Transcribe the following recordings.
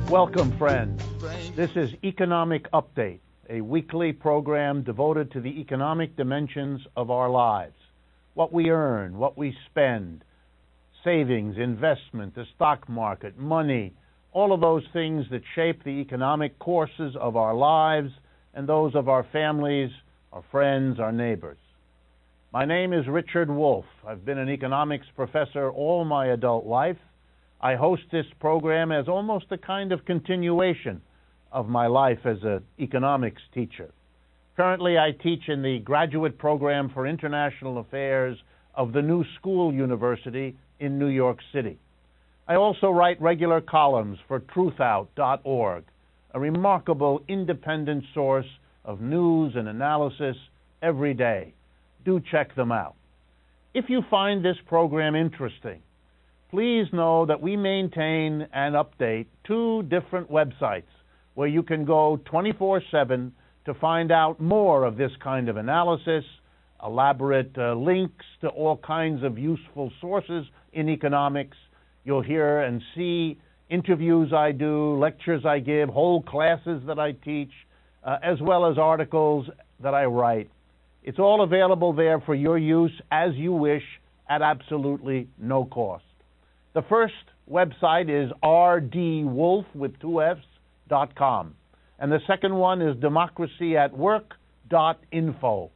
Welcome, friends. This is Economic Update, a weekly program devoted to the economic dimensions of our lives. What we earn, what we spend, savings, investment, the stock market, money, all of those things that shape the economic courses of our lives and those of our families, our friends, our neighbors. My name is Richard Wolff. I've been an economics professor all my adult life. I host this program as almost a kind of continuation of my life as an economics teacher. Currently, I teach in the graduate program for international affairs of the New School University in New York City. I also write regular columns for truthout.org, a remarkable independent source of news and analysis every day. Do check them out. If you find this program interesting, please know that we maintain and update two different websites where you can go 24/7 to find out more of this kind of analysis, elaborate links to all kinds of useful sources in economics. You'll hear and see interviews I do, lectures I give, whole classes that I teach, as well as articles that I write. It's all available there for your use as you wish at absolutely no cost. The first website is rdwolff.com, and the second one is democracyatwork.info.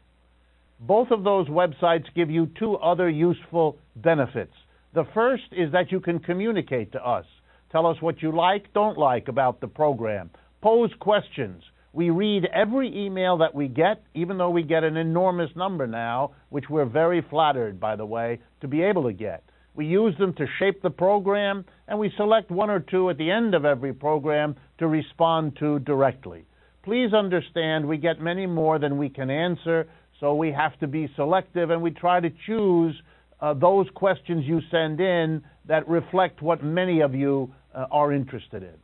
Both of those websites give you two other useful benefits. The first is that you can communicate to us. Tell us what you like, don't like about the program. Pose questions. We read every email that we get, even though we get an enormous number now, which we're very flattered, by the way, to be able to get. We use them to shape the program, and we select one or two at the end of every program to respond to directly. Please understand we get many more than we can answer, so we have to be selective, and we try to choose those questions you send in that reflect what many of you are interested in.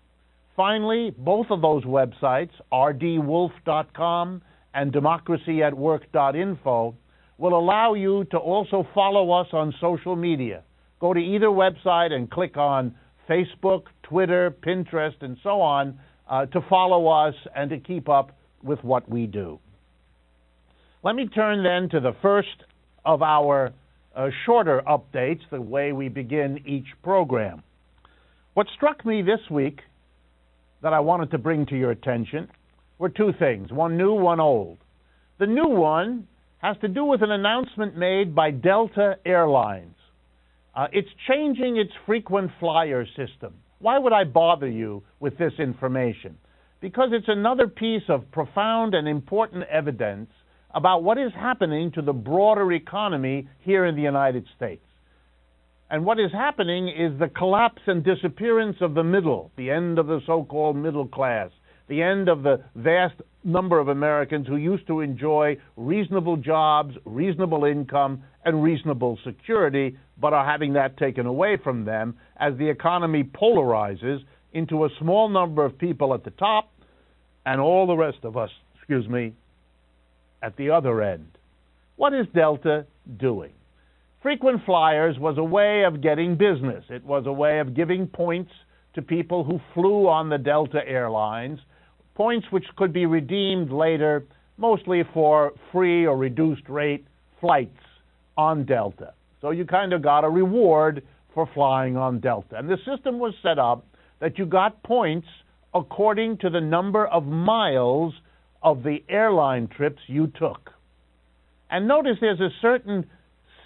Finally, both of those websites, rdwolff.com and democracyatwork.info, will allow you to also follow us on social media. Go to either website and click on Facebook, Twitter, Pinterest, and so on to follow us and to keep up with what we do. Let me turn then to the first of our shorter updates, the way we begin each program. What struck me this week that I wanted to bring to your attention were two things, one new, one old. The new one has to do with an announcement made by Delta Airlines. It's changing its frequent flyer system. Why would I bother you with this information? Because it's another piece of profound and important evidence about what is happening to the broader economy here in the United States. And what is happening is the collapse and disappearance of the middle, the end of the so-called middle class, the end of the vast number of Americans who used to enjoy reasonable jobs, reasonable income, and reasonable security, but are having that taken away from them as the economy polarizes into a small number of people at the top and all the rest of us, at the other end. What is Delta doing? Frequent flyers was a way of getting business. It was a way of giving points to people who flew on the Delta Airlines, points which could be redeemed later, mostly for free or reduced rate flights on Delta. So you kind of got a reward for flying on Delta. And the system was set up that you got points according to the number of miles of the airline trips you took. And notice there's a certain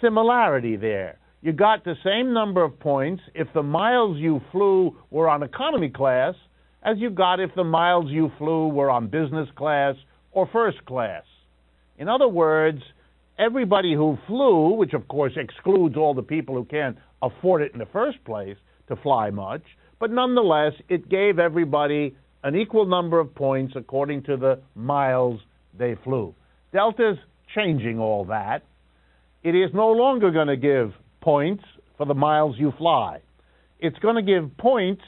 similarity there. You got the same number of points if the miles you flew were on economy class as you got if the miles you flew were on business class or first class. In other words, everybody who flew, which of course excludes all the people who can't afford it in the first place to fly much, but nonetheless, it gave everybody an equal number of points according to the miles they flew. Delta's changing all that. It is no longer going to give points for the miles you fly. It's going to give points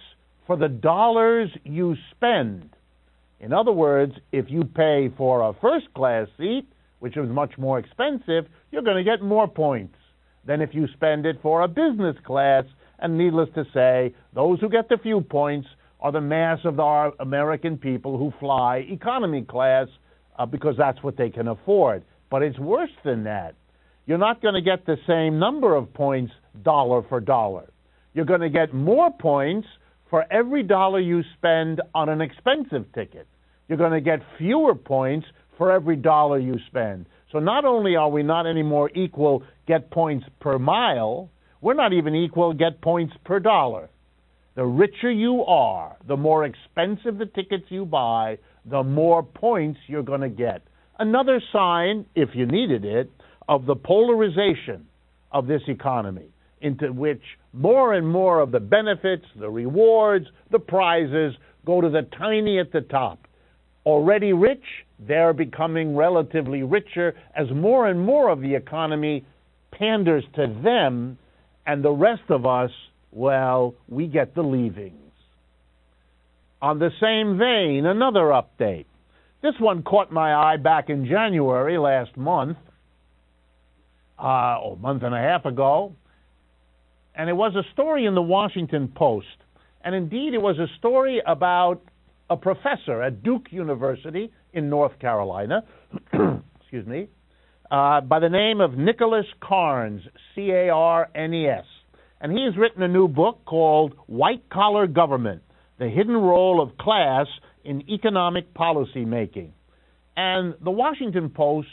for the dollars you spend. In other words, if you pay for a first-class seat, which is much more expensive, you're going to get more points than if you spend it for a business class. And needless to say, those who get the few points are the mass of our American people who fly economy class because that's what they can afford. But it's worse than that. You're not going to get the same number of points dollar for dollar. You're going to get more points for every dollar you spend on an expensive ticket. You're going to get fewer points for every dollar you spend. So not only are we not anymore equal get points per mile, we're not even equal get points per dollar. The richer you are, the more expensive the tickets you buy, the more points you're going to get. Another sign, if you needed it, of the polarization of this economy, into which more and more of the benefits, the rewards, the prizes go to the tiny at the top. Already rich, they're becoming relatively richer as more and more of the economy panders to them, and the rest of us, well, we get the leavings. On the same vein, another update. This one caught my eye back in January last month, a month and a half ago, and it was a story in the Washington Post. And indeed, it was a story about a professor at Duke University in North Carolina, excuse me, by the name of Nicholas Carnes, C-A-R-N-E-S. And he has written a new book called White Collar Government, The Hidden Role of Class in Economic Policy Making. And the Washington Post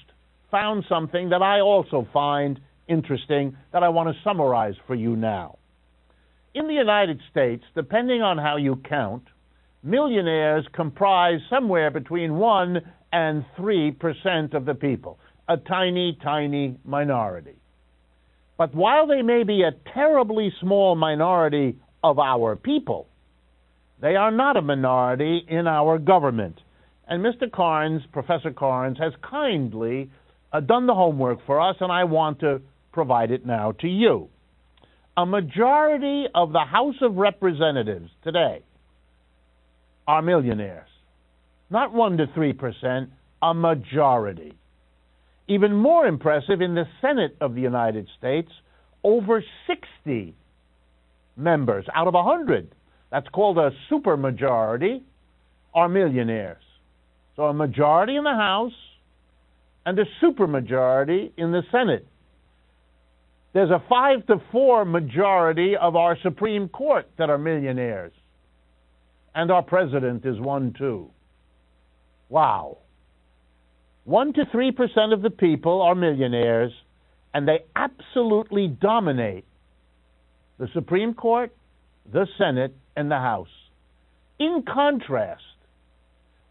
found something that I also find interesting that I want to summarize for you now. In the United States, depending on how you count, millionaires comprise somewhere between 1 and 3% of the people, a tiny, tiny minority. But while they may be a terribly small minority of our people, they are not a minority in our government. And Mr. Carnes, Professor Carnes, has kindly done the homework for us, and I want to provide it now to you. A majority of the House of Representatives today are millionaires. Not 1 to 3%, a majority. Even more impressive, in the Senate of the United States, over 60 members out of 100, that's called a supermajority, are millionaires. So a majority in the House and a supermajority in the Senate. There's a 5 to 4 majority of our Supreme Court that are millionaires. And our president is one too. Wow. 1 to 3% of the people are millionaires, and they absolutely dominate the Supreme Court, the Senate, and the House. In contrast,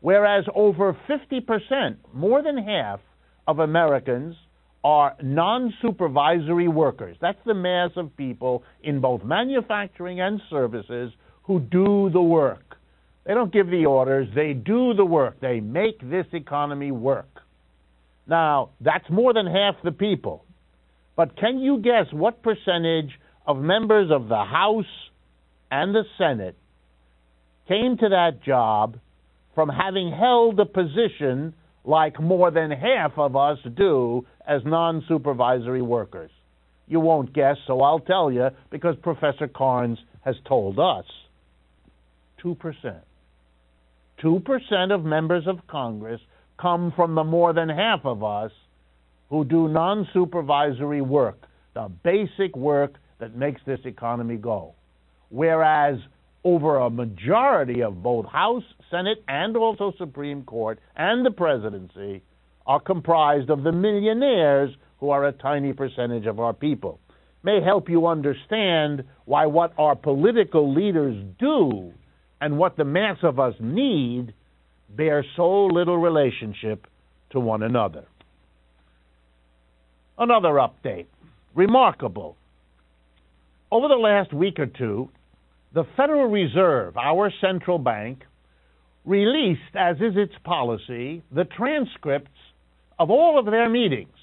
whereas over 50%, more than half of Americans are non-supervisory workers. That's the mass of people in both manufacturing and services who do the work. They don't give the orders, they do the work. They make this economy work. Now, that's more than half the people. But can you guess what percentage of members of the House and the Senate came to that job from having held a position like more than half of us do as non-supervisory workers? You won't guess, so I'll tell you, because Professor Carnes has told us. 2%. 2% of members of Congress come from the more than half of us who do non-supervisory work, the basic work that makes this economy go. Whereas over a majority of both House, Senate, and also Supreme Court and the presidency are comprised of the millionaires who are a tiny percentage of our people. May help you understand why what our political leaders do and what the mass of us need bear so little relationship to one another. Another update. Remarkable. Over the last week or two, the Federal Reserve, our central bank, released, as is its policy, the transcripts of all of their meetings.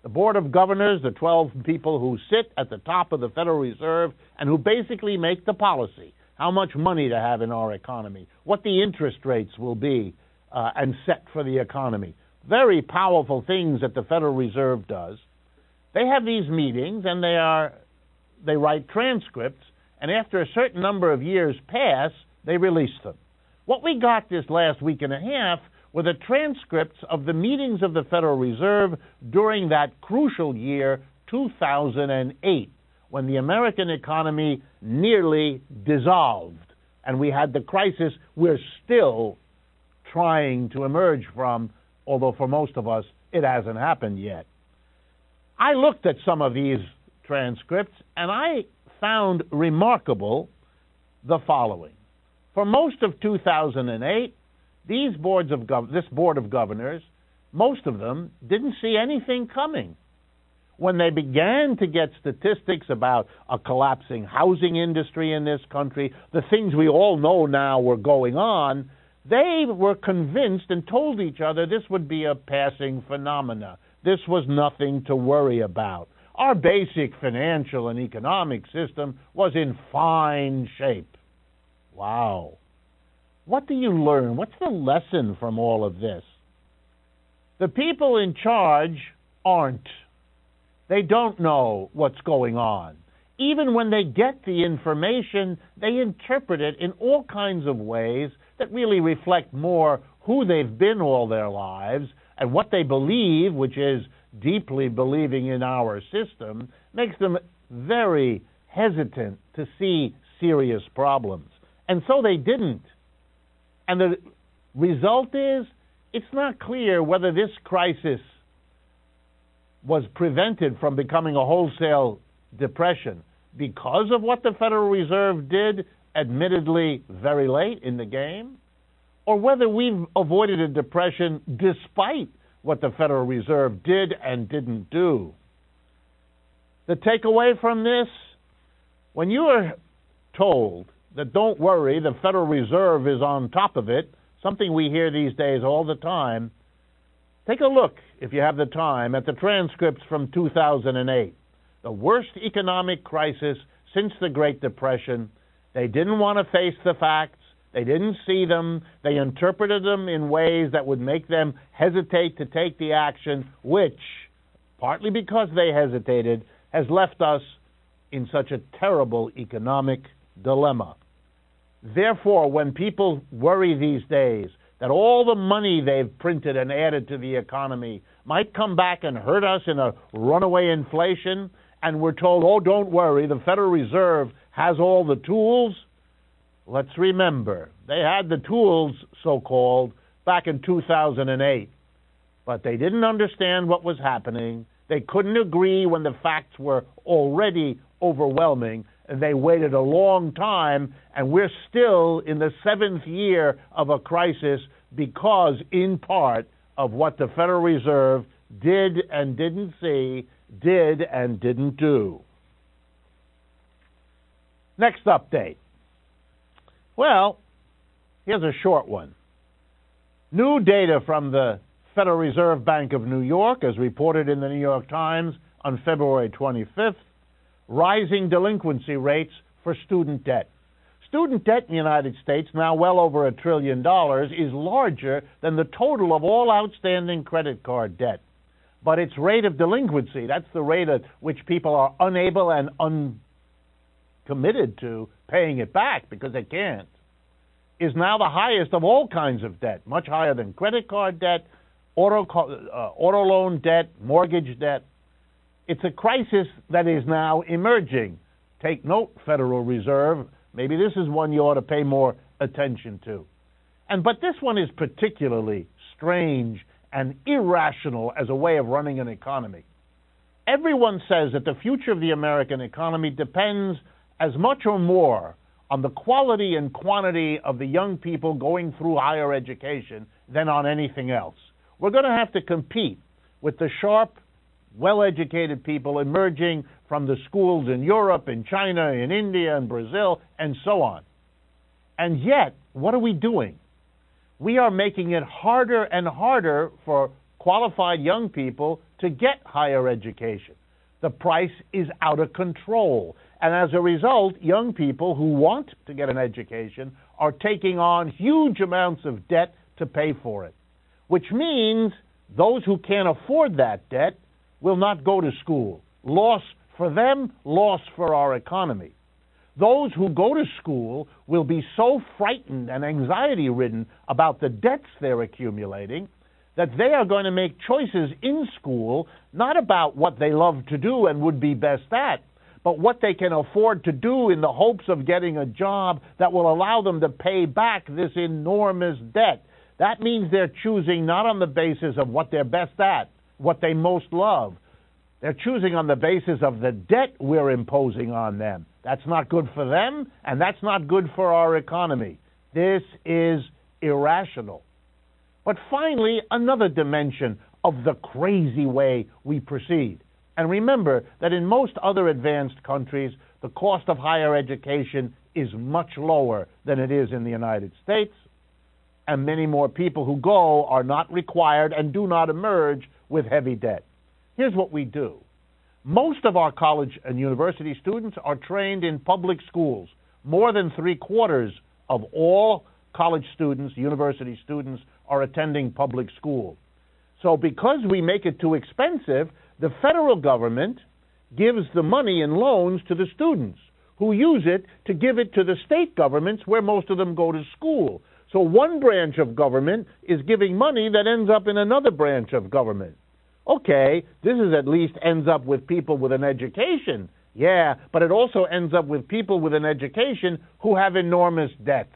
The Board of Governors, the 12 people who sit at the top of the Federal Reserve and who basically make the policy, how much money to have in our economy, what the interest rates will be and set for the economy. Very powerful things that the Federal Reserve does. They have these meetings and they write transcripts, and after a certain number of years pass, They released them. What we got this last week and a half were the transcripts of the meetings of the Federal Reserve during that crucial year, 2008, when the American economy nearly dissolved and we had the crisis we're still trying to emerge from, although for most of us it hasn't happened yet. I looked at some of these transcripts and I found remarkable the following. For most of 2008, this Board of Governors, most of them didn't see anything coming. When they began to get statistics about a collapsing housing industry in this country, the things we all know now were going on, they were convinced and told each other this would be a passing phenomena. This was nothing to worry about. Our basic financial and economic system was in fine shape. Wow. What do you learn? What's the lesson from all of this? The people in charge aren't. They don't know what's going on. Even when they get the information, they interpret it in all kinds of ways that really reflect more who they've been all their lives and what they believe, which is deeply believing in our system, makes them very hesitant to see serious problems. And so they didn't. And the result is, it's not clear whether this crisis was prevented from becoming a wholesale depression because of what the Federal Reserve did, admittedly very late in the game, or whether we've avoided a depression despite what the Federal Reserve did and didn't do. The takeaway from this, when you are told that don't worry, the Federal Reserve is on top of it, something we hear these days all the time, take a look, if you have the time, at the transcripts from 2008. The worst economic crisis since the Great Depression. They didn't want to face the facts. They didn't see them. They interpreted them in ways that would make them hesitate to take the action, which, partly because they hesitated, has left us in such a terrible economic dilemma. Therefore, when people worry these days that all the money they've printed and added to the economy might come back and hurt us in a runaway inflation, and we're told, oh, don't worry, the Federal Reserve has all the tools, let's remember, they had the tools, so-called, back in 2008. But they didn't understand what was happening. They couldn't agree when the facts were already overwhelming. And they waited a long time, and we're still in the 7th year of a crisis because, in part, of what the Federal Reserve did and didn't see, did and didn't do. Next update. Well, here's a short one. New data from the Federal Reserve Bank of New York, as reported in the New York Times on February 25th, rising delinquency rates for student debt. Student debt in the United States, now well over $1 trillion, is larger than the total of all outstanding credit card debt. But its rate of delinquency, that's the rate at which people are unable and uncommitted to paying it back because they can't, is now the highest of all kinds of debt, much higher than credit card debt, auto loan debt, mortgage debt. It's a crisis that is now emerging. Take note, Federal Reserve. Maybe this is one you ought to pay more attention to. But this one is particularly strange and irrational as a way of running an economy. Everyone says that the future of the American economy depends as much or more on the quality and quantity of the young people going through higher education than on anything else. We're going to have to compete with the sharp, well-educated people emerging from the schools in Europe, in China, in India, in Brazil, and so on. And yet, what are we doing? We are making it harder and harder for qualified young people to get higher education. The price is out of control. And as a result, young people who want to get an education are taking on huge amounts of debt to pay for it, which means those who can't afford that debt will not go to school. Loss for them, loss for our economy. Those who go to school will be so frightened and anxiety-ridden about the debts they're accumulating that they are going to make choices in school not about what they love to do and would be best at, but what they can afford to do in the hopes of getting a job that will allow them to pay back this enormous debt. That means they're choosing not on the basis of what they're best at, what they most love. They're choosing on the basis of the debt we're imposing on them. That's not good for them, and that's not good for our economy. This is irrational. But finally, another dimension of the crazy way we proceed. And remember that in most other advanced countries, the cost of higher education is much lower than it is in the United States, and many more people who go are not required and do not emerge with heavy debt. Here's what we do. Most of our college and university students are trained in public schools. More than 3/4 of all college students, university students, are attending public school. So because we make it too expensive, the federal government gives the money in loans to the students, who use it to give it to the state governments where most of them go to school. So one branch of government is giving money that ends up in another branch of government. Okay, this is at least ends up with people with an education. Yeah, but it also ends up with people with an education who have enormous debts.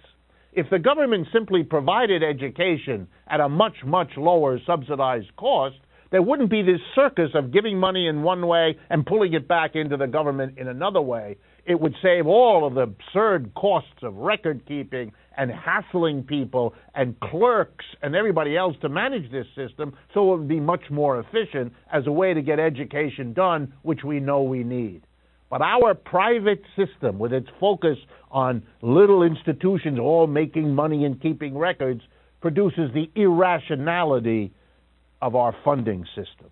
If the government simply provided education at a much, much lower subsidized cost, there wouldn't be this circus of giving money in one way and pulling it back into the government in another way. It would save all of the absurd costs of record keeping and hassling people and clerks and everybody else to manage this system, so it would be much more efficient as a way to get education done, which we know we need. But our private system, with its focus on little institutions all making money and keeping records, produces the irrationality of our funding system.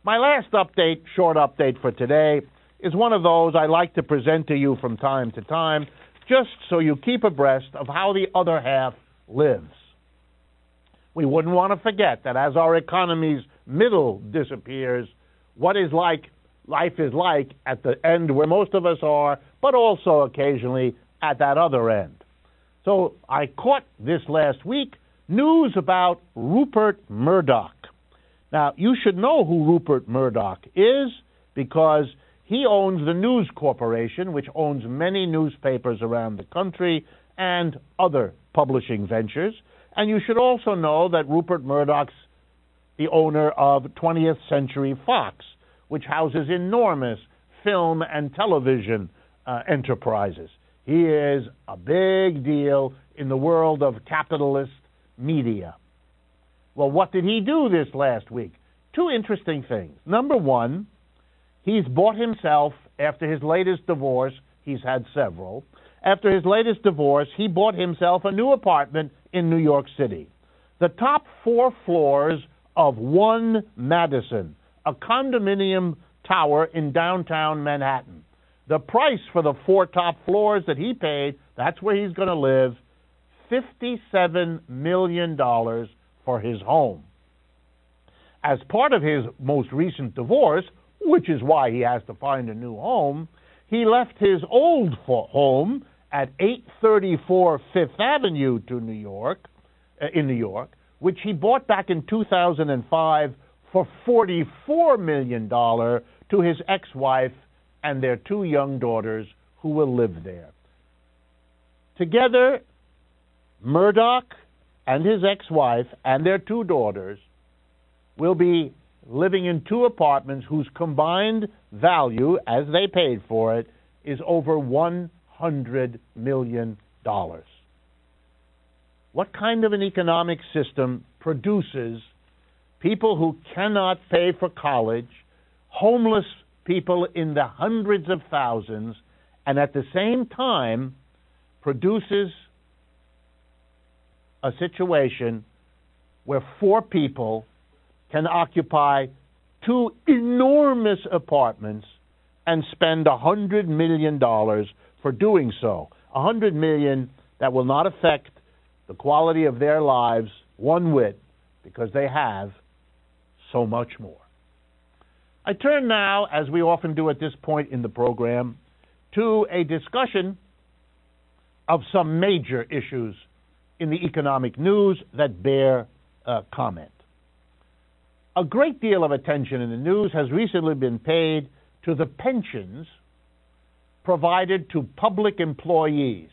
My last update, short update for today, is one of those I like to present to you from time to time, just so you keep abreast of how the other half lives. We wouldn't want to forget that as our economy's middle disappears, what is like life is like at the end where most of us are, but also occasionally at that other end. So I caught this last week news about Rupert Murdoch. Now, you should know who Rupert Murdoch is because he owns the News Corporation, which owns many newspapers around the country and other publishing ventures. And you should also know that Rupert Murdoch's the owner of 20th Century Fox, which houses enormous film and television enterprises. He is a big deal in the world of capitalist media. Well, what did he do this last week? Two interesting things. Number one, he's bought himself, after his latest divorce, he's had several, after his latest divorce, he bought himself a new apartment in New York City. The top 4 floors of One Madison, a condominium tower in downtown Manhattan. The price for the 4 top floors that he paid, that's where he's going to live, $57 million for his home. As part of his most recent divorce, which is why he has to find a new home, he left his old home at 834 Fifth Avenue in New York, which he bought back in 2005 for $44 million to his ex-wife and their 2 young daughters who will live there. Together, Murdoch and his ex-wife and their 2 daughters will be living in 2 apartments whose combined value, as they paid for it, is over $100 million. What kind of an economic system produces people who cannot pay for college, homeless people in the hundreds of thousands, and at the same time produces a situation where 4 people can occupy 2 enormous apartments and spend $100 million for doing so. $100 million that will not affect the quality of their lives one whit because they have so much more. I turn now, as we often do at this point in the program, to a discussion of some major issues in the economic news that bear comment. A great deal of attention in the news has recently been paid to the pensions provided to public employees,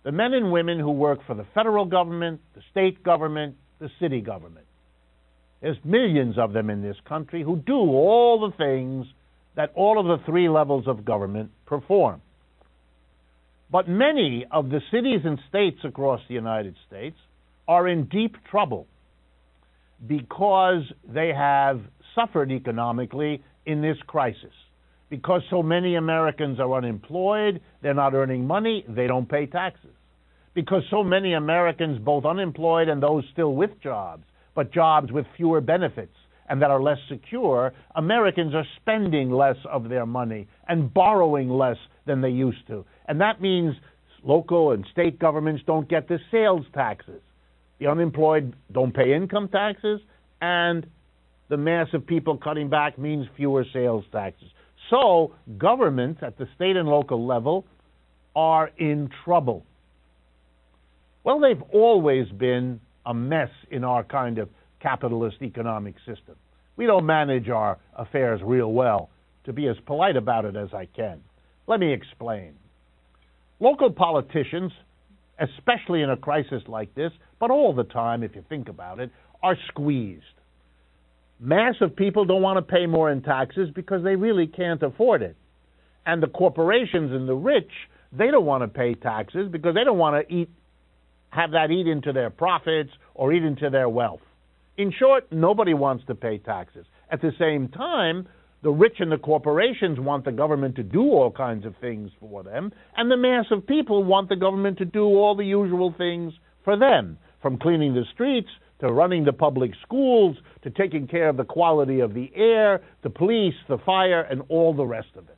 the men and women who work for the federal government, the state government, the city government. There's millions of them in this country who do all the things that all of the three levels of government perform. But many of the cities and states across the United States are in deep trouble because they have suffered economically in this crisis. Because so many Americans are unemployed, they're not earning money, they don't pay taxes. Because so many Americans, both unemployed and those still with jobs, but jobs with fewer benefits and that are less secure, Americans are spending less of their money and borrowing less than they used to. And that means local and state governments don't get the sales taxes. The unemployed don't pay income taxes, and the mass of people cutting back means fewer sales taxes. So governments at the state and local level are in trouble. Well, they've always been a mess in our kind of capitalist economic system. We don't manage our affairs real well, to be as polite about it as I can. Let me explain. Local politicians, especially in a crisis like this, but all the time if you think about it, are squeezed. Mass of people don't want to pay more in taxes because they really can't afford it. And the corporations and the rich, they don't want to pay taxes because they don't want to have that eat into their profits or eat into their wealth. In short, nobody wants to pay taxes. At the same time, the rich and the corporations want the government to do all kinds of things for them, and the mass of people want the government to do all the usual things for them, from cleaning the streets to running the public schools to taking care of the quality of the air, the police, the fire, and all the rest of it.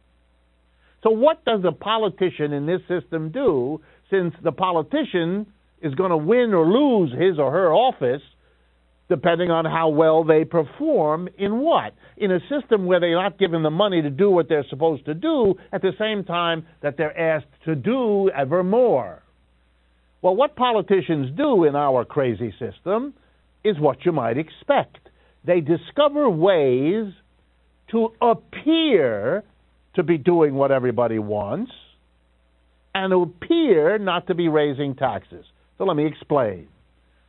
So what does a politician in this system do, since the politician is going to win or lose his or her office depending on how well they perform in what? In a system where they're not given the money to do what they're supposed to do at the same time that they're asked to do ever more. Well, what politicians do in our crazy system is what you might expect. They discover ways to appear to be doing what everybody wants and appear not to be raising taxes. So let me explain.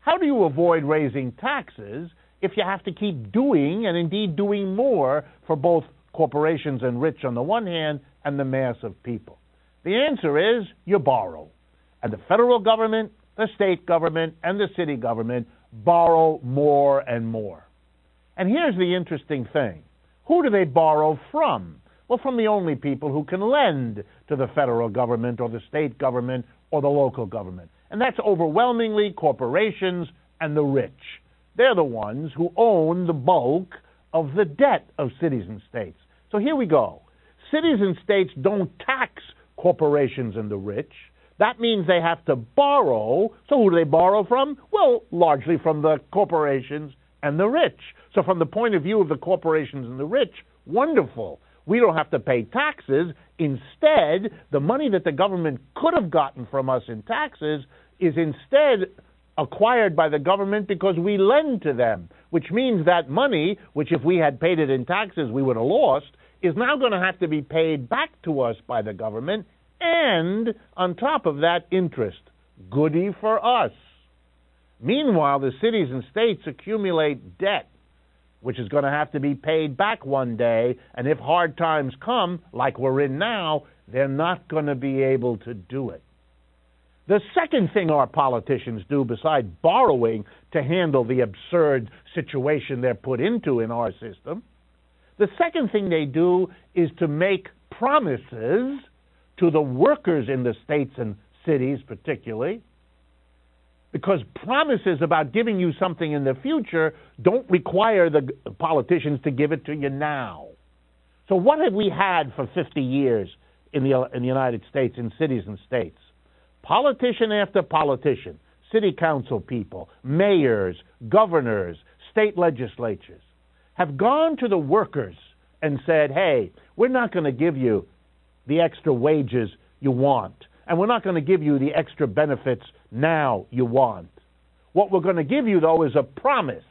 How do you avoid raising taxes if you have to keep doing, and indeed doing more, for both corporations and rich on the one hand and the mass of people? The answer is you borrow. And the federal government, the state government, and the city government borrow more and more. And here's the interesting thing. Who do they borrow from? Well, from the only people who can lend to the federal government or the state government or the local government. And that's overwhelmingly corporations and the rich. They're the ones who own the bulk of the debt of cities and states. So here we go. Cities and states don't tax corporations and the rich. That means they have to borrow. So who do they borrow from? Well, largely from the corporations and the rich. So from the point of view of the corporations and the rich, wonderful. We don't have to pay taxes. Instead, the money that the government could have gotten from us in taxes is instead acquired by the government because we lend to them, which means that money, which if we had paid it in taxes we would have lost, is now going to have to be paid back to us by the government, and on top of that, interest. Goody for us. Meanwhile, the cities and states accumulate debt, which is going to have to be paid back one day, and if hard times come, like we're in now, they're not going to be able to do it. The second thing our politicians do, besides borrowing to handle the absurd situation they're put into in our system, the second thing they do is to make promises to the workers in the states and cities particularly, because promises about giving you something in the future don't require the politicians to give it to you now. So what have we had for 50 years in the United States, in cities and states? Politician after politician, city council people, mayors, governors, state legislatures, have gone to the workers and said, hey, we're not going to give you the extra wages you want. And we're not going to give you the extra benefits now you want. What we're going to give you, though, is a promise.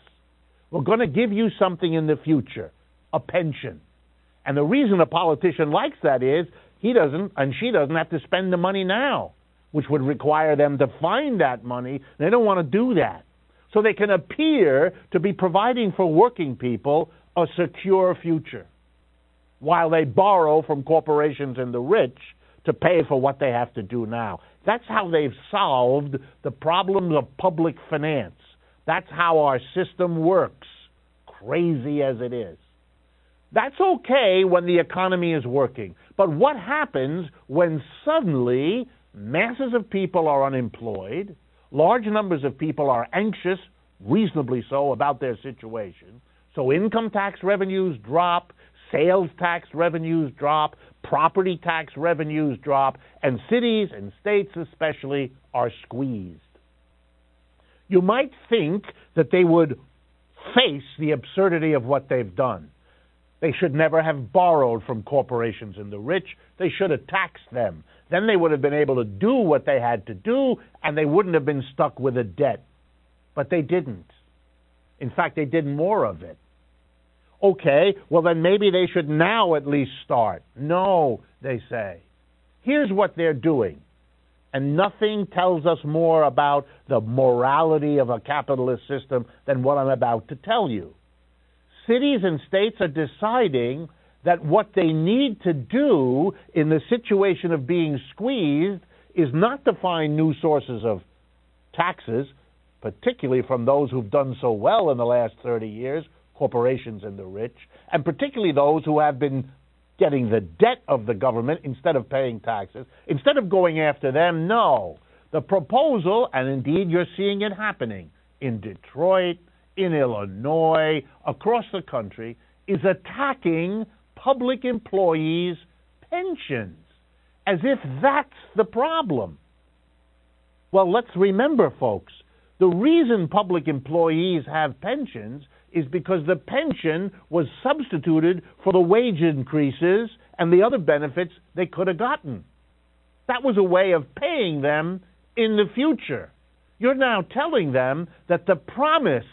We're going to give you something in the future, a pension. And the reason a politician likes that is he doesn't and she doesn't have to spend the money now, which would require them to find that money. They don't want to do that. So they can appear to be providing for working people a secure future, while they borrow from corporations and the rich to pay for what they have to do now. That's how they've solved the problems of public finance. That's how our system works, crazy as it is. That's okay when the economy is working. But what happens when suddenly masses of people are unemployed, large numbers of people are anxious, reasonably so, about their situation, so income tax revenues drop, sales tax revenues drop, property tax revenues drop, and cities and states especially are squeezed? You might think that they would face the absurdity of what they've done. They should never have borrowed from corporations and the rich. They should have taxed them. Then they would have been able to do what they had to do, and they wouldn't have been stuck with a debt. But they didn't. In fact, they did more of it. Okay, well then maybe they should now at least start. No, they say. Here's what they're doing. And nothing tells us more about the morality of a capitalist system than what I'm about to tell you. Cities and states are deciding that what they need to do in the situation of being squeezed is not to find new sources of taxes, particularly from those who've done so well in the last 30 years, corporations and the rich, and particularly those who have been getting the debt of the government instead of paying taxes. Instead of going after them, no. The proposal, and indeed you're seeing it happening in Detroit, in Illinois, across the country, is attacking public employees' pensions, as if that's the problem. Well, let's remember, folks, the reason public employees have pensions is because the pension was substituted for the wage increases and the other benefits they could have gotten. That was a way of paying them in the future. You're now telling them that the promise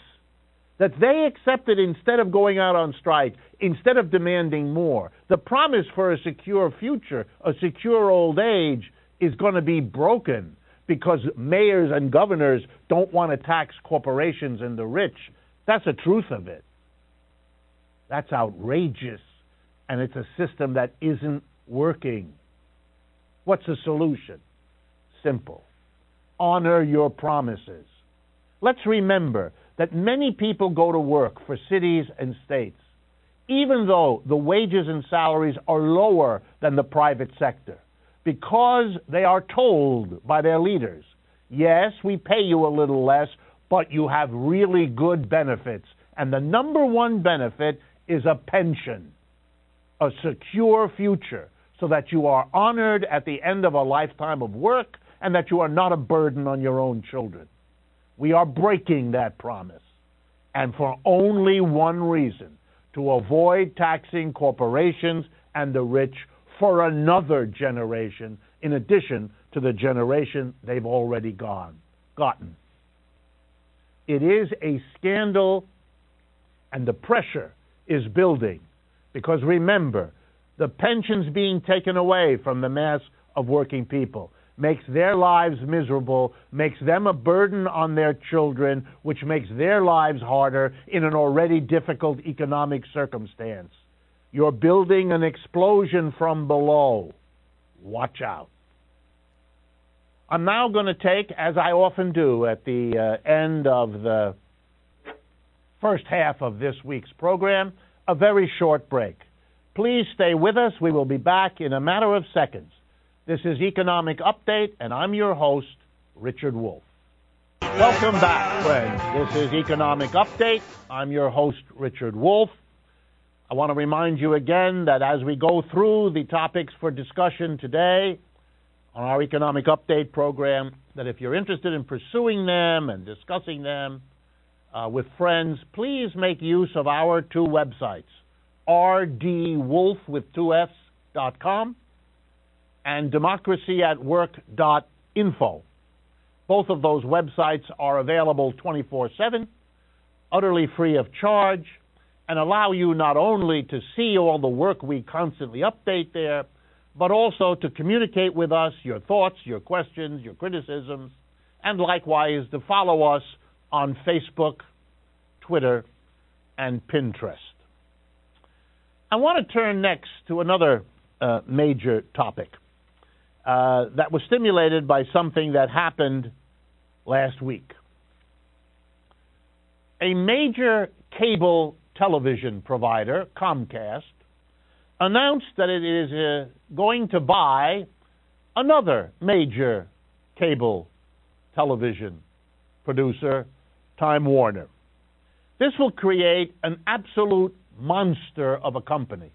that they accepted instead of going out on strike, instead of demanding more, the promise for a secure future, a secure old age, is going to be broken because mayors and governors don't want to tax corporations and the rich. That's the truth of it. That's outrageous, and it's a system that isn't working. What's the solution? Simple. Honor your promises. Let's remember that many people go to work for cities and states, even though the wages and salaries are lower than the private sector, because they are told by their leaders, yes, we pay you a little less, but you have really good benefits. And the number one benefit is a pension, a secure future, so that you are honored at the end of a lifetime of work and that you are not a burden on your own children. We are breaking that promise, and for only one reason, to avoid taxing corporations and the rich for another generation, in addition to the generation they've already gotten. It is a scandal, and the pressure is building, because remember, the pensions being taken away from the mass of working people makes their lives miserable, makes them a burden on their children, which makes their lives harder in an already difficult economic circumstance. You're building an explosion from below. Watch out. I'm now going to take, as I often do at the end of the first half of this week's program, a very short break. Please stay with us. We will be back in a matter of seconds. This is Economic Update, and I'm your host, Richard Wolff. Welcome back, friends. This is Economic Update. I'm your host, Richard Wolff. I want to remind you again that as we go through the topics for discussion today on our Economic Update program, that if you're interested in pursuing them and discussing them with friends, please make use of our two websites, rdwolf with 2 F's.com and democracyatwork.info. Both of those websites are available 24/7, utterly free of charge, and allow you not only to see all the work we constantly update there, but also to communicate with us your thoughts, your questions, your criticisms, and likewise to follow us on Facebook, Twitter, and Pinterest. I want to turn next to another major topic that was stimulated by something that happened last week. A major cable television provider, Comcast, announced that it is going to buy another major cable television producer, Time Warner. This will create an absolute monster of a company,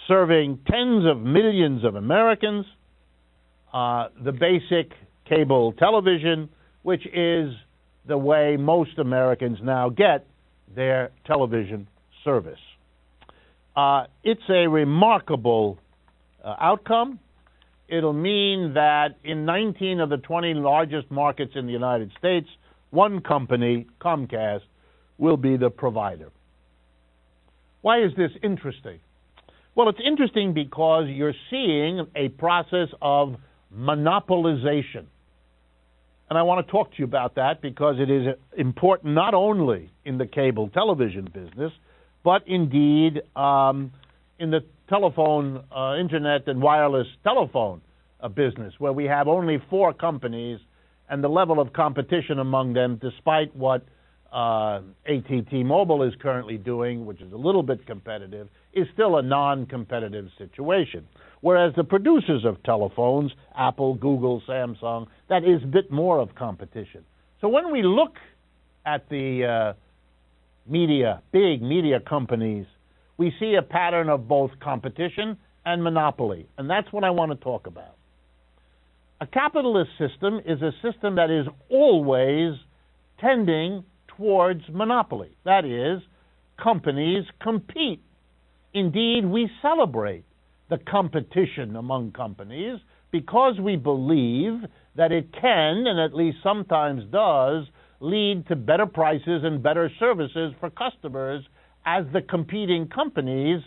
serving tens of millions of Americans the basic cable television, which is the way most Americans now get their television service. It's a remarkable outcome. It'll mean that in 19 of the 20 largest markets in the United States, one company, Comcast, will be the provider. Why is this interesting? Well, it's interesting because you're seeing a process of monopolization. And I want to talk to you about that because it is important not only in the cable television business, but indeed in the telephone, internet, and wireless telephone business, where we have only 4 companies, and the level of competition among them, despite what AT&T Mobile is currently doing, which is a little bit competitive, is still a non-competitive situation. Whereas the producers of telephones, Apple, Google, Samsung, that is a bit more of competition. So when we look at the big media companies, we see a pattern of both competition and monopoly, and that's what I want to talk about. A capitalist system is a system that is always tending towards monopoly. That is, companies compete. Indeed, we celebrate the competition among companies because we believe that it can, and at least sometimes does, lead to better prices and better services for customers as the competing companies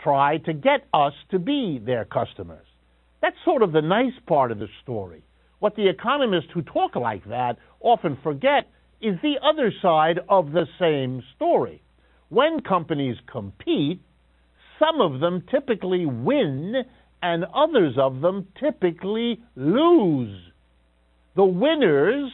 try to get us to be their customers. That's sort of the nice part of the story. What the economists who talk like that often forget is the other side of the same story. When companies compete, some of them typically win and others of them typically lose. The winners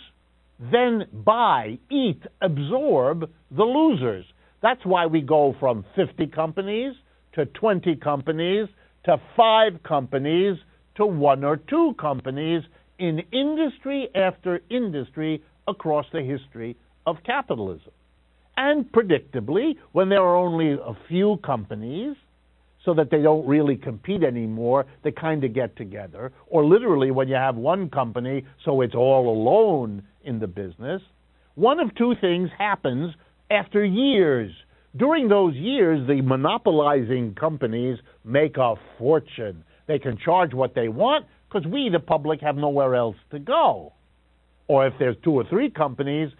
then buy, eat, absorb the losers. That's why we go from 50 companies to 20 companies to 5 companies to 1 or 2 companies in industry after industry across the history of capitalism. And predictably, when there are only a few companies, so that they don't really compete anymore, they kind of get together. Or literally, when you have one company, so it's all alone in the business, one of 2 things happens after years. During those years, the monopolizing companies make a fortune. They can charge what they want because we, the public, have nowhere else to go. Or if there's 2 or 3 companies,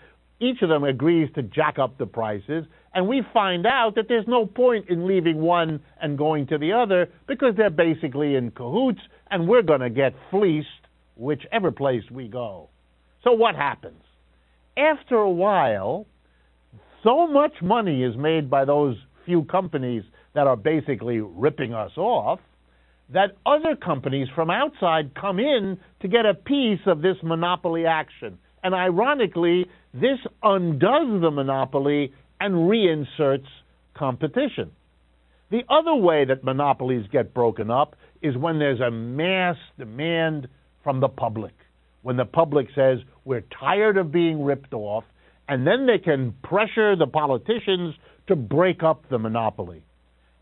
each of them agrees to jack up the prices, and we find out that there's no point in leaving one and going to the other because they're basically in cahoots, and we're going to get fleeced whichever place we go. So what happens? After a while, so much money is made by those few companies that are basically ripping us off that other companies from outside come in to get a piece of this monopoly action. And ironically, this undoes the monopoly and reinserts competition. The other way that monopolies get broken up is when there's a mass demand from the public. When the public says, we're tired of being ripped off, and then they can pressure the politicians to break up the monopoly.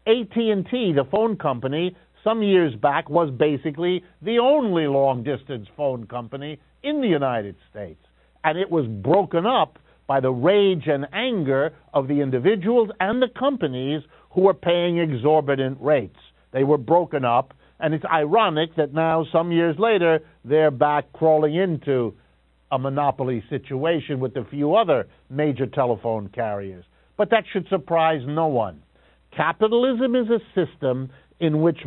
AT&T, the phone company, some years back was basically the only long-distance phone company in the United States. And it was broken up by the rage and anger of the individuals and the companies who were paying exorbitant rates. They were broken up, And it's ironic that now, some years later, they're back crawling into a monopoly situation with a few other major telephone carriers. But that should surprise no one. Capitalism is a system in which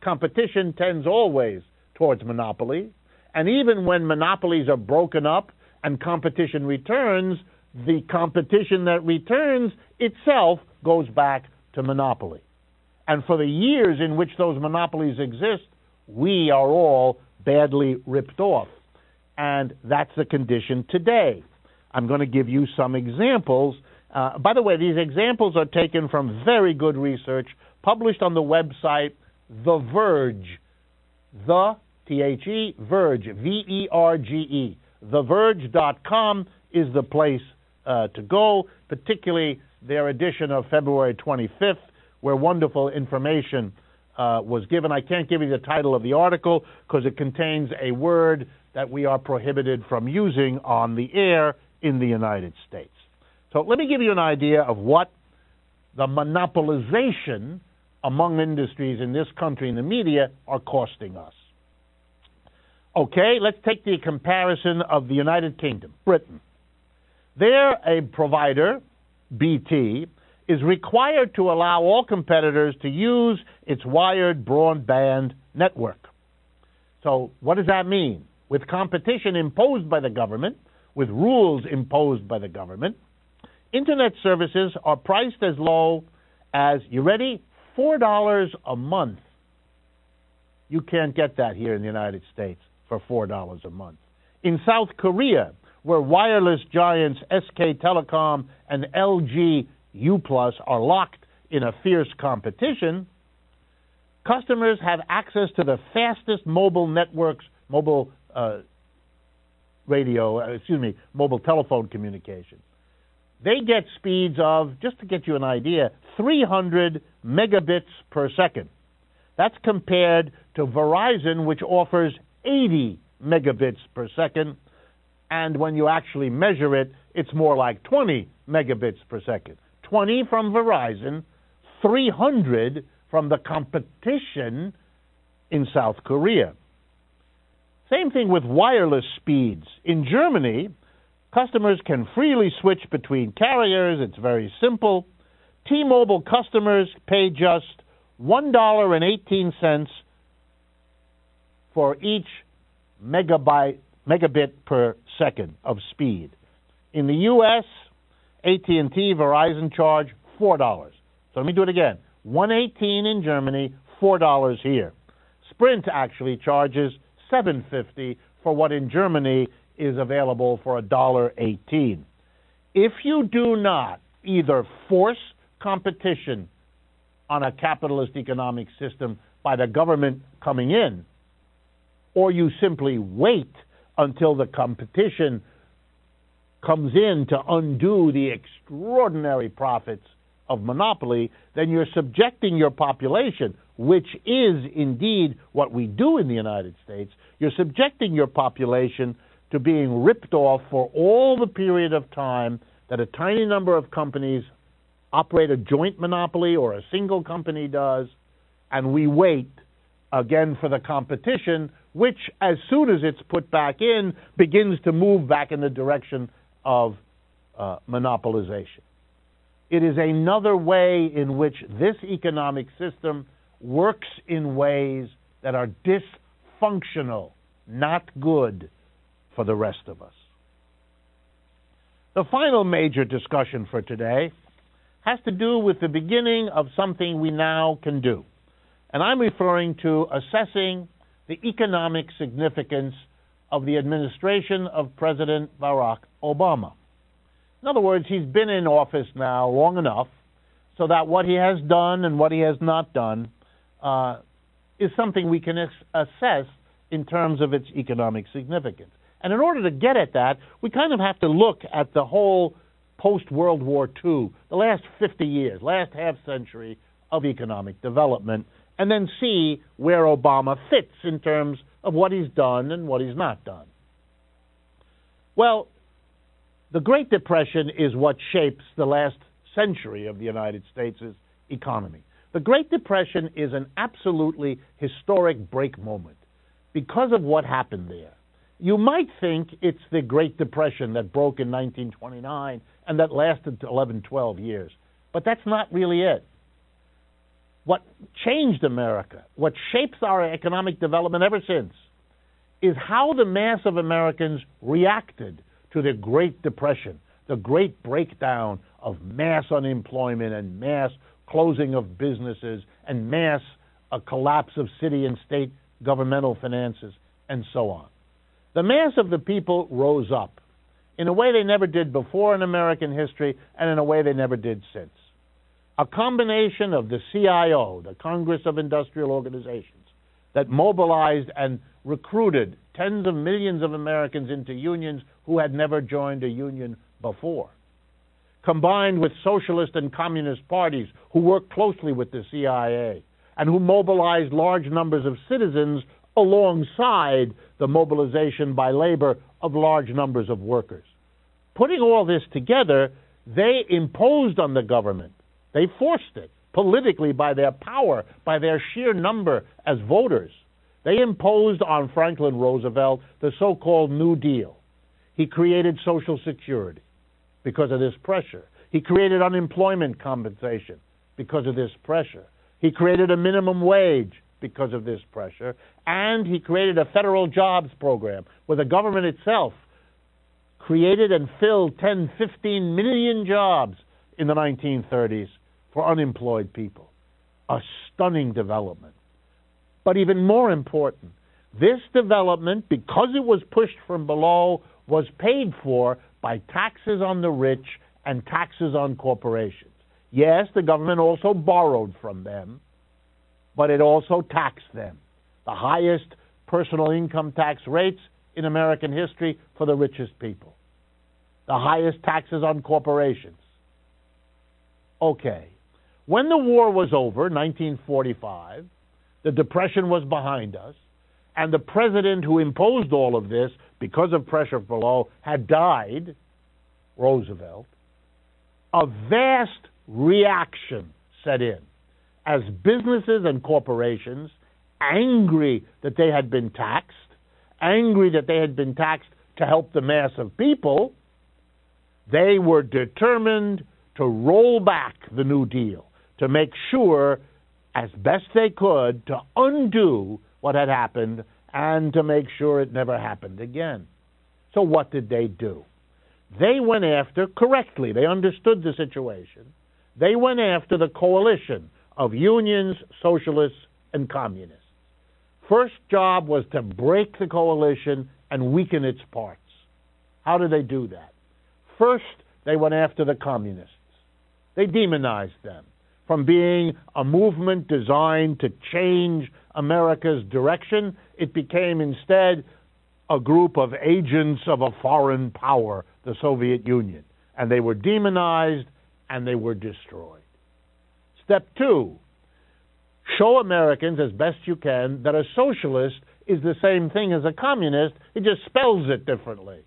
competition tends always towards monopoly. And even when monopolies are broken up and competition returns, the competition that returns itself goes back to monopoly. And for the years in which those monopolies exist, we are all badly ripped off. And that's the condition today. I'm going to give you some examples. By the way, these examples are taken from very good research published on the website The Verge. The, T-H-E, Verge, V-E-R-G-E. TheVerge.com is the place to go, particularly their edition of February 25th, where wonderful information was given. I can't give you the title of the article because it contains a word that we are prohibited from using on the air in the United States. So let me give you an idea of what the monopolization among industries in this country and the media are costing us. Okay, let's take the comparison of the United Kingdom, Britain. There, a provider, BT, is required to allow all competitors to use its wired broadband network. So what does that mean? With competition imposed by the government, with rules imposed by the government, Internet services are priced as low as, you ready, $4 a month. You can't get that here in the United States for $4 a month. In South Korea, where wireless giants SK Telecom and LG U+ are locked in a fierce competition, customers have access to the fastest mobile networks, mobile telephone communication. They get speeds of, just to get you an idea, 300 megabits per second. That's compared to Verizon, which offers 80 megabits per second, and when you actually measure it, it's more like 20 megabits per second. 20 from Verizon, 300 from the competition in South Korea. Same thing with wireless speeds. In Germany, customers can freely switch between carriers. It's very simple. T-Mobile customers pay just $1.18 for each megabit per second of speed. In the U.S., AT&T, Verizon charge $4. So let me do it again. $1.18 in Germany, $4 here. Sprint actually charges $7.50 for what in Germany is available for $1.18. If you do not either force competition on a capitalist economic system by the government coming in, or you simply wait until the competition comes in to undo the extraordinary profits of monopoly, then you're subjecting your population, which is indeed what we do in the United States, you're subjecting your population to being ripped off for all the period of time that a tiny number of companies operate a joint monopoly or a single company does, and we wait again for the competition, which as soon as it's put back in, begins to move back in the direction of monopolization. It is another way in which this economic system works in ways that are dysfunctional, not good for the rest of us. The final major discussion for today has to do with the beginning of something we now can do. And I'm referring to assessing the economic significance of the administration of President Barack Obama. In other words, he's been in office now long enough so that what he has done and what he has not done is something we can assess in terms of its economic significance. And in order to get at that, we kind of have to look at the whole post-World War II, the last 50 years, last half-century of economic development, and then see where Obama fits in terms of what he's done and what he's not done. Well, the Great Depression is what shapes the last century of the United States' economy. The Great Depression is an absolutely historic break moment because of what happened there. You might think it's the Great Depression that broke in 1929 and that lasted 11, 12 years, but that's not really it. What changed America, what shapes our economic development ever since, is how the mass of Americans reacted to the Great Depression, the great breakdown of mass unemployment and mass closing of businesses and mass collapse of city and state governmental finances and so on. The mass of the people rose up in a way they never did before in American history and in a way they never did since. A combination of the CIO, the Congress of Industrial Organizations, that mobilized and recruited tens of millions of Americans into unions who had never joined a union before, combined with socialist and communist parties who worked closely with the CIA and who mobilized large numbers of citizens alongside the mobilization by labor of large numbers of workers. Putting all this together, they imposed on the government, they forced it politically by their power, by their sheer number as voters. They imposed on Franklin Roosevelt the so-called New Deal. He created Social Security because of this pressure. He created unemployment compensation because of this pressure. He created a minimum wage because of this pressure. And he created a federal jobs program where the government itself created and filled 10, 15 million jobs in the 1930s for unemployed people. A stunning development. But even more important, this development, because it was pushed from below, was paid for by taxes on the rich and taxes on corporations. Yes, the government also borrowed from them, but it also taxed them. The highest personal income tax rates in American history for the richest people. The highest taxes on corporations. Okay. When the war was over, 1945, the Depression was behind us, and the president who imposed all of this because of pressure below had died, Roosevelt, a vast reaction set in as businesses and corporations, angry that they had been taxed to help the mass of people, they were determined to roll back the New Deal, to make sure, as best they could, to undo what had happened and to make sure it never happened again. So what did they do? They went after, correctly, they understood the situation, they went after the coalition of unions, socialists, and communists. First job was to break the coalition and weaken its parts. How did they do that? First, they went after the communists. They demonized them. From being a movement designed to change America's direction, it became instead a group of agents of a foreign power, the Soviet Union. And they were demonized and they were destroyed. Step two, show Americans as best you can that a socialist is the same thing as a communist, it just spells it differently.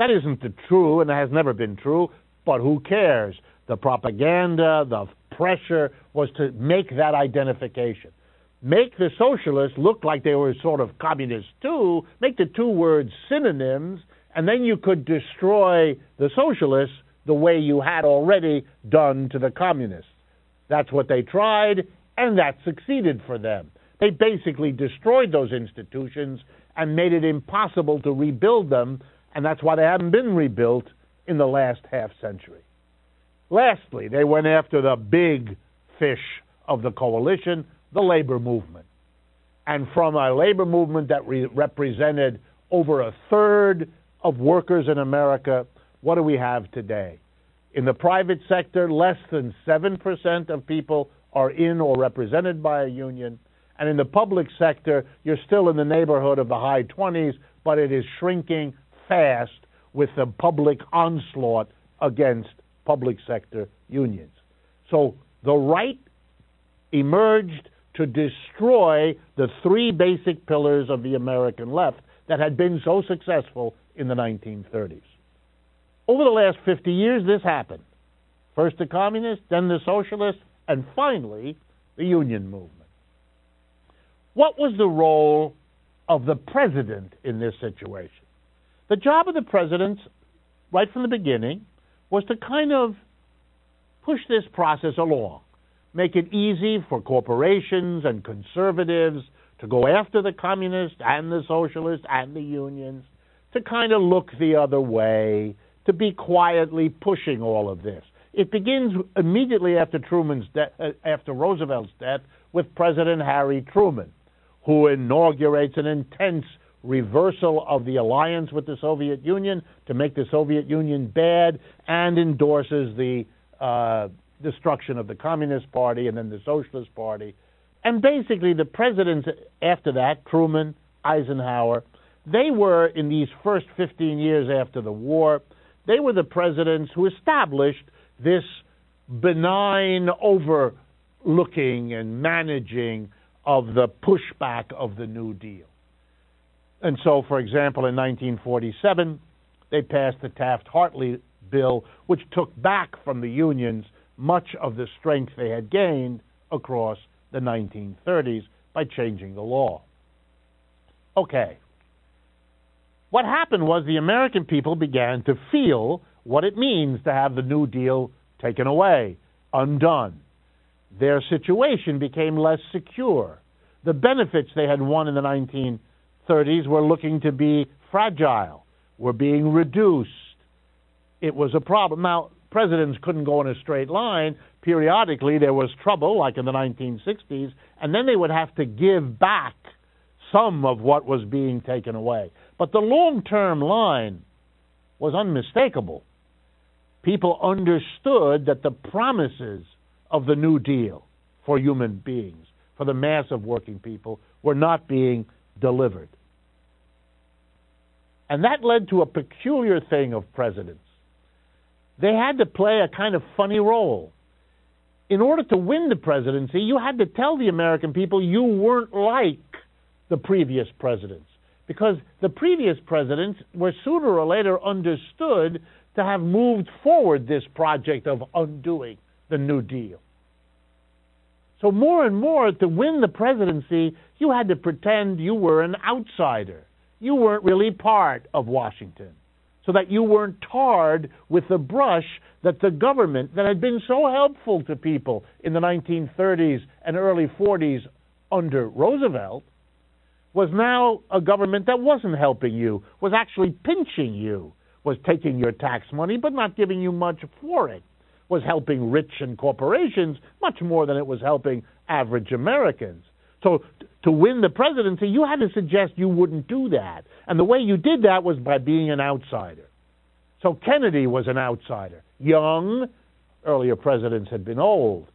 That isn't true and has never been true, but who cares? The propaganda, the pressure was to make that identification. Make the socialists look like they were sort of communists too, make the two words synonyms, and then you could destroy the socialists the way you had already done to the communists. That's what they tried, and that succeeded for them. They basically destroyed those institutions and made it impossible to rebuild them, and that's why they haven't been rebuilt in the last half century. Lastly, they went after the big fish of the coalition, the labor movement. And from a labor movement that represented over a third of workers in America, what do we have today? In the private sector, less than 7% of people are in or represented by a union. And in the public sector, you're still in the neighborhood of the high 20s, but it is shrinking fast with the public onslaught against public sector unions. So the right emerged to destroy the three basic pillars of the American left that had been so successful in the 1930s. Over the last 50 years, this happened. First the communists, then the socialists, and finally, the union movement. What was the role of the president in this situation? The job of the president, right from the beginning, was to kind of push this process along, make it easy for corporations and conservatives to go after the communists and the socialists and the unions, to kind of look the other way, to be quietly pushing all of this. It begins immediately after after Roosevelt's death, with President Harry Truman, who inaugurates an intense reversal of the alliance with the Soviet Union to make the Soviet Union bad, and endorses the destruction of the Communist Party and then the Socialist Party. And basically the presidents after that, Truman, Eisenhower, they were, in these first 15 years after the war, they were the presidents who established this benign overlooking and managing of the pushback of the New Deal. And so, for example, in 1947, they passed the Taft-Hartley bill, which took back from the unions much of the strength they had gained across the 1930s by changing the law. Okay. What happened was the American people began to feel what it means to have the New Deal taken away, undone. Their situation became less secure. The benefits they had won in the 1930s were looking to be fragile, were being reduced. It was a problem. Now, presidents couldn't go in a straight line. Periodically, there was trouble, like in the 1960s, and then they would have to give back some of what was being taken away. But the long-term line was unmistakable. People understood that the promises of the New Deal for human beings, for the mass of working people, were not being delivered. And that led to a peculiar thing of presidents. They had to play a kind of funny role. In order to win the presidency, you had to tell the American people you weren't like the previous presidents, because the previous presidents were sooner or later understood to have moved forward this project of undoing the New Deal. So more and more, to win the presidency, you had to pretend you were an outsider. You weren't really part of Washington, so that you weren't tarred with the brush that the government that had been so helpful to people in the 1930s and early 40s under Roosevelt was now a government that wasn't helping you, was actually pinching you, was taking your tax money but not giving you much for it, was helping rich and corporations much more than it was helping average Americans. So to win the presidency, you had to suggest you wouldn't do that. And the way you did that was by being an outsider. So Kennedy was an outsider. Young, earlier presidents had been old.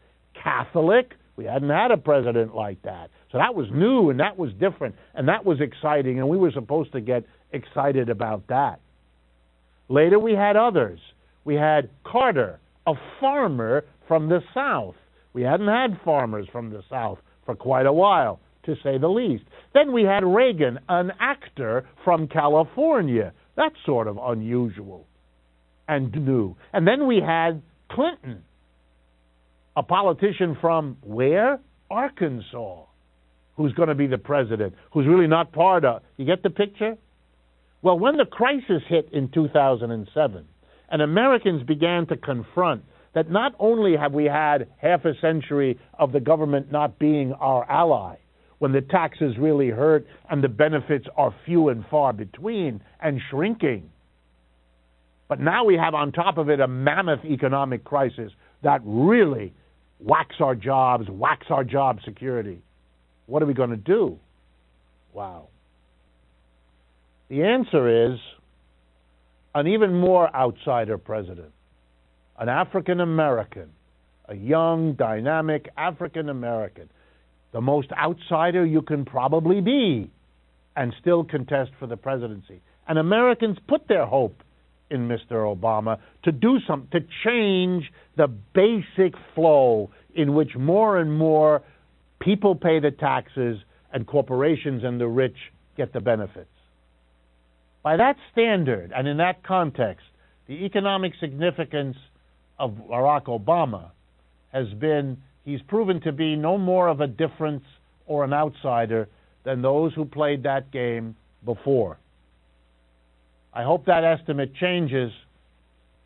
Catholic, we hadn't had a president like that. So that was new, and that was different, and that was exciting, and we were supposed to get excited about that. Later we had others. We had Carter, a farmer from the South. We hadn't had farmers from the South for quite a while, to say the least. Then we had Reagan, an actor from California. That's sort of unusual and new. And then we had Clinton, a politician from where? Arkansas, who's going to be the president, who's really not part of. You get the picture? Well, when the crisis hit in 2007, and Americans began to confront that not only have we had half a century of the government not being our ally, when the taxes really hurt and the benefits are few and far between and shrinking, but now we have on top of it a mammoth economic crisis that really whacks our jobs, whacks our job security. What are we going to do? Wow. The answer is an even more outsider president, an African American, a young, dynamic African American, the most outsider you can probably be, and still contest for the presidency. And Americans put their hope in Mr. Obama to do something, to change the basic flow in which more and more people pay the taxes and corporations and the rich get the benefits. By that standard and in that context, the economic significance of Barack Obama has been he's proven to be no more of a difference or an outsider than those who played that game before. I hope that estimate changes,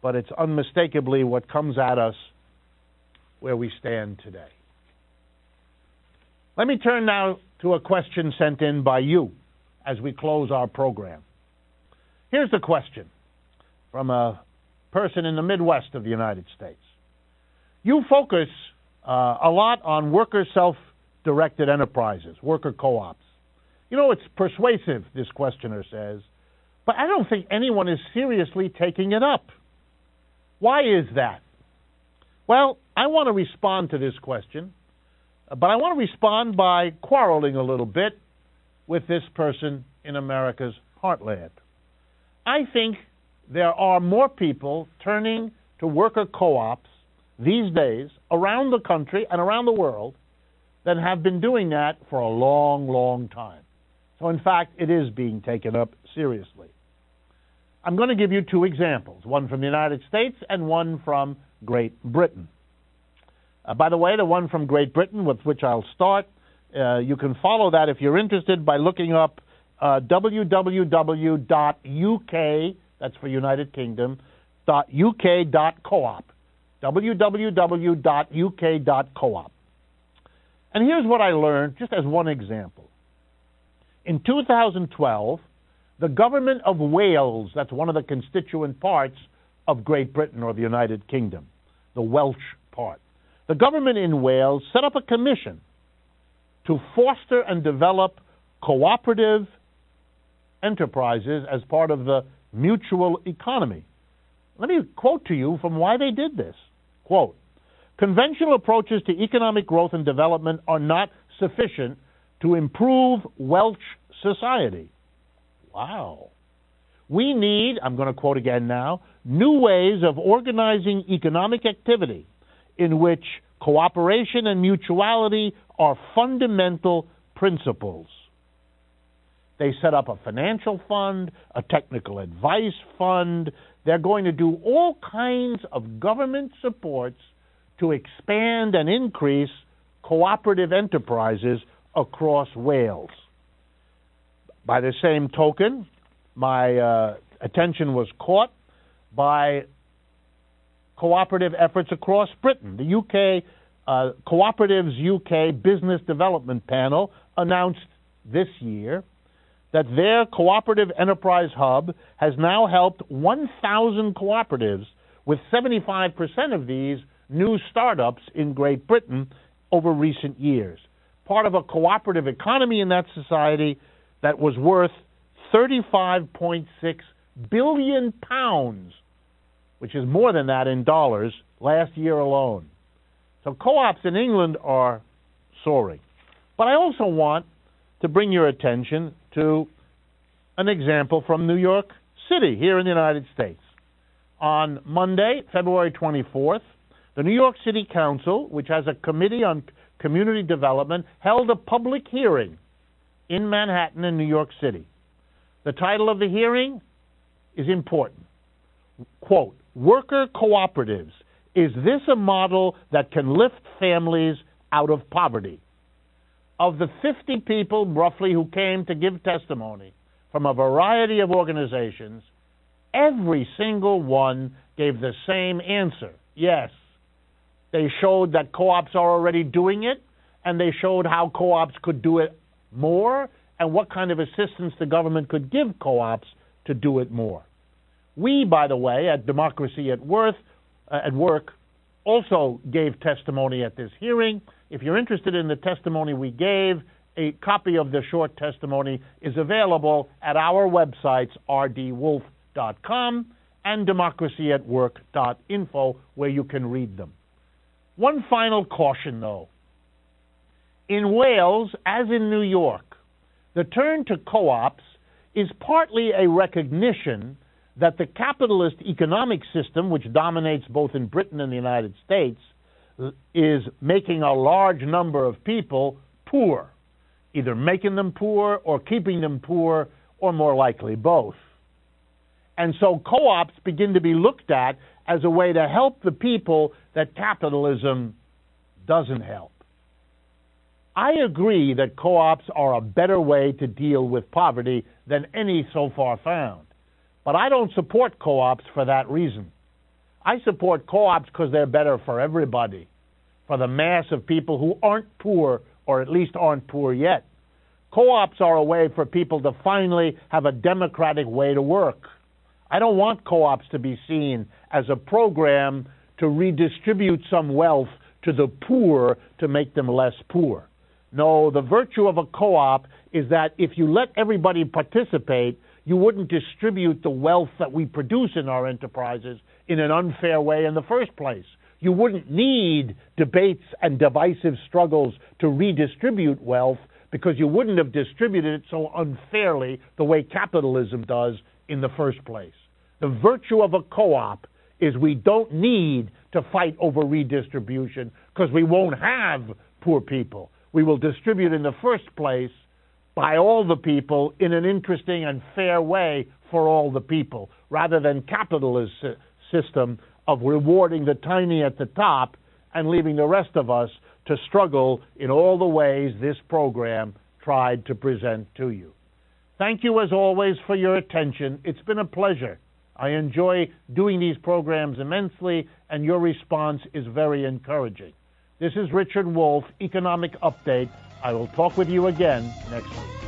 but it's unmistakably what comes at us where we stand today. Let me turn now to a question sent in by you as we close our program. Here's the question from a person in the Midwest of the United States. You focus a lot on worker self-directed enterprises, worker co-ops. You know, it's persuasive, this questioner says, but I don't think anyone is seriously taking it up. Why is that? Well, I want to respond to this question, but I want to respond by quarreling a little bit with this person in America's heartland. I think there are more people turning to worker co-ops these days around the country and around the world than have been doing that for a long, long time. So, in fact, it is being taken up seriously. I'm going to give you two examples, one from the United States and one from Great Britain. By the way, the one from Great Britain, with which I'll start, you can follow that if you're interested by looking up www.uk, that's for United Kingdom, .uk.coop, www.uk.coop. And here's what I learned, just as one example. In 2012, the government of Wales, that's one of the constituent parts of Great Britain or the United Kingdom, the Welsh part, the government in Wales set up a commission to foster and develop cooperative enterprises as part of the mutual economy. Let me quote to you from why they did this. Quote, "Conventional approaches to economic growth and development are not sufficient to improve Welsh society." Wow. "We need," I'm going to quote again now, "new ways of organizing economic activity in which cooperation and mutuality are fundamental principles." They set up a financial fund, a technical advice fund. They're going to do all kinds of government supports to expand and increase cooperative enterprises across Wales. By the same token, my attention was caught by cooperative efforts across Britain. The UK Cooperatives UK Business Development Panel announced this year that their cooperative enterprise hub has now helped 1,000 cooperatives, with 75% of these new startups in Great Britain over recent years. Part of a cooperative economy in that society that was worth £35.6 billion, which is more than that in dollars, last year alone. So co-ops in England are soaring. But I also want to bring your attention to an example from New York City, here in the United States. On Monday, February 24th, the New York City Council, which has a committee on community development, held a public hearing in Manhattan in New York City. The title of the hearing is important. Quote, "Worker cooperatives. Is this a model that can lift families out of poverty?" Of the 50 people, roughly, who came to give testimony from a variety of organizations, every single one gave the same answer. Yes, they showed that co-ops are already doing it, and they showed how co-ops could do it more, and what kind of assistance the government could give co-ops to do it more. We, by the way, at Democracy at Work, also gave testimony at this hearing. If you're interested in the testimony we gave, a copy of the short testimony is available at our websites, rdwolf.com and democracyatwork.info, where you can read them. One final caution, though. In Wales, as in New York, the turn to co-ops is partly a recognition that the capitalist economic system, which dominates both in Britain and the United States, is making a large number of people poor, either making them poor or keeping them poor, or more likely both. And so co-ops begin to be looked at as a way to help the people that capitalism doesn't help. I agree that co-ops are a better way to deal with poverty than any so far found. But I don't support co-ops for that reason. I support co-ops because they're better for everybody, for the mass of people who aren't poor, or at least aren't poor yet. Co-ops are a way for people to finally have a democratic way to work. I don't want co-ops to be seen as a program to redistribute some wealth to the poor to make them less poor. No, the virtue of a co-op is that if you let everybody participate, you wouldn't distribute the wealth that we produce in our enterprises in an unfair way in the first place. You wouldn't need debates and divisive struggles to redistribute wealth because you wouldn't have distributed it so unfairly the way capitalism does in the first place. The virtue of a co-op is we don't need to fight over redistribution because we won't have poor people. We will distribute in the first place by all the people in an interesting and fair way for all the people, rather than capitalist system of rewarding the tiny at the top and leaving the rest of us to struggle in all the ways this program tried to present to you. Thank you, as always, for your attention. It's been a pleasure. I enjoy doing these programs immensely, and your response is very encouraging. This is Richard Wolff, Economic Update. I will talk with you again next week.